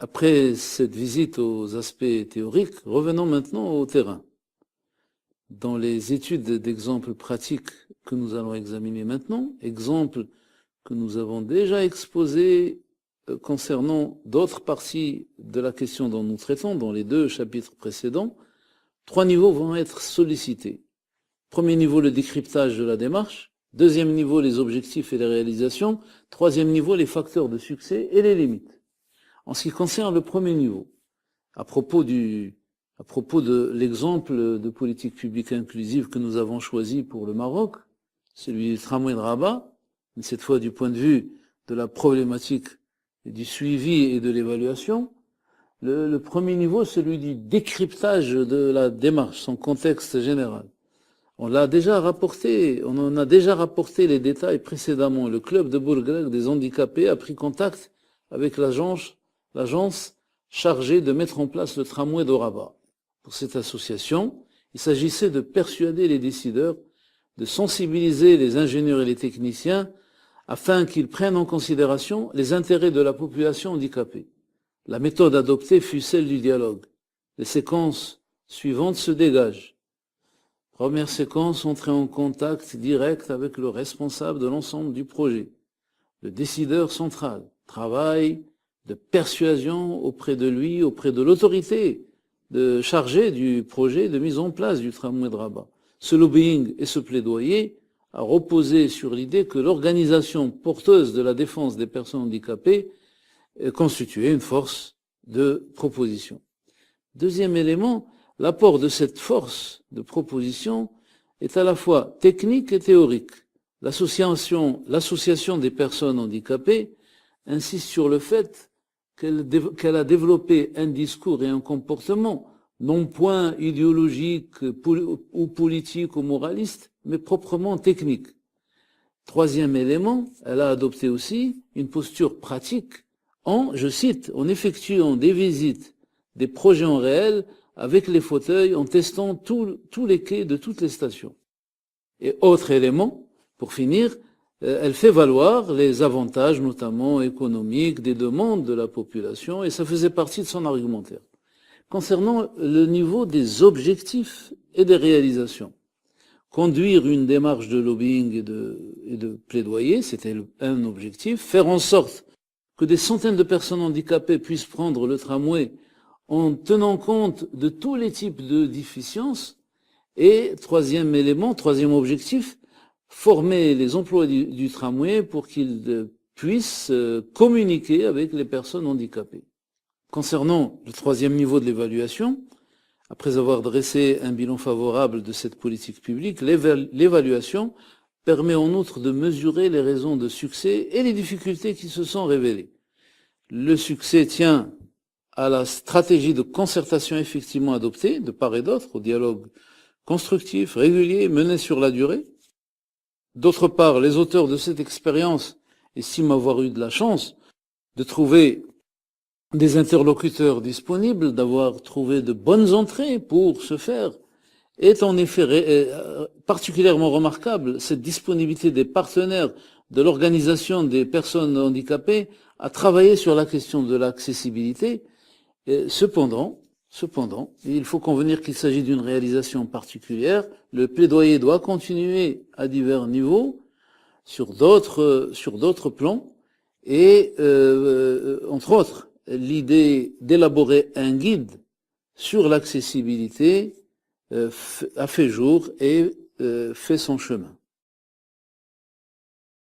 Après cette visite aux aspects théoriques, revenons maintenant au terrain. Dans les études d'exemples pratiques que nous allons examiner maintenant, exemples que nous avons déjà exposés concernant d'autres parties de la question dont nous traitons, dans les 2 chapitres précédents, 3 niveaux vont être sollicités. Premier niveau, le décryptage de la démarche. Deuxième niveau, les objectifs et les réalisations. Troisième niveau, les facteurs de succès et les limites. En ce qui concerne le premier niveau, à propos de l'exemple de politique publique inclusive que nous avons choisi pour le Maroc, celui du tramway de Rabat, mais cette fois du point de vue de la problématique du suivi et de l'évaluation, le premier niveau, celui du décryptage de la démarche, son contexte général. On en a déjà rapporté les détails précédemment. Le club de Bourg-Grec des handicapés a pris contact avec l'agence chargée de mettre en place le tramway de Rabat. Pour cette association, il s'agissait de persuader les décideurs, de sensibiliser les ingénieurs et les techniciens afin qu'ils prennent en considération les intérêts de la population handicapée. La méthode adoptée fut celle du dialogue. Les séquences suivantes se dégagent. Première séquence, entrer en contact direct avec le responsable de l'ensemble du projet. Le décideur central, travail de persuasion auprès de lui, auprès de l'autorité chargée du projet de mise en place du tramway de Rabat. Ce lobbying et ce plaidoyer a reposé sur l'idée que l'organisation porteuse de la défense des personnes handicapées constituait une force de proposition. Deuxième élément, l'apport de cette force de proposition est à la fois technique et théorique. L'association des personnes handicapées insiste sur le fait qu'elle a développé un discours et un comportement non point idéologique ou politique ou moraliste, mais proprement technique. Troisième élément, elle a adopté aussi une posture pratique je cite, en effectuant des visites, des projets en réel avec les fauteuils, en testant tous les quais de toutes les stations. Et autre élément, pour finir, elle fait valoir les avantages, notamment économiques, des demandes de la population, et ça faisait partie de son argumentaire. Concernant le niveau des objectifs et des réalisations, conduire une démarche de lobbying et de plaidoyer, c'était un objectif, faire en sorte que des centaines de personnes handicapées puissent prendre le tramway en tenant compte de tous les types de déficiences. Et troisième objectif, former les employés du tramway pour qu'ils puissent communiquer avec les personnes handicapées. Concernant le troisième niveau de l'évaluation, après avoir dressé un bilan favorable de cette politique publique, l'évaluation permet en outre de mesurer les raisons de succès et les difficultés qui se sont révélées. Le succès tient à la stratégie de concertation effectivement adoptée, de part et d'autre, au dialogue constructif, régulier, mené sur la durée. D'autre part, les auteurs de cette expérience estiment avoir eu de la chance de trouver des interlocuteurs disponibles, d'avoir trouvé de bonnes entrées pour ce faire. Est en effet particulièrement remarquable cette disponibilité des partenaires de l'organisation des personnes handicapées à travailler sur la question de l'accessibilité. Cependant, il faut convenir qu'il s'agit d'une réalisation particulière. Le plaidoyer doit continuer à divers niveaux, sur d'autres plans, et entre autres, l'idée d'élaborer un guide sur l'accessibilité a fait jour et fait son chemin.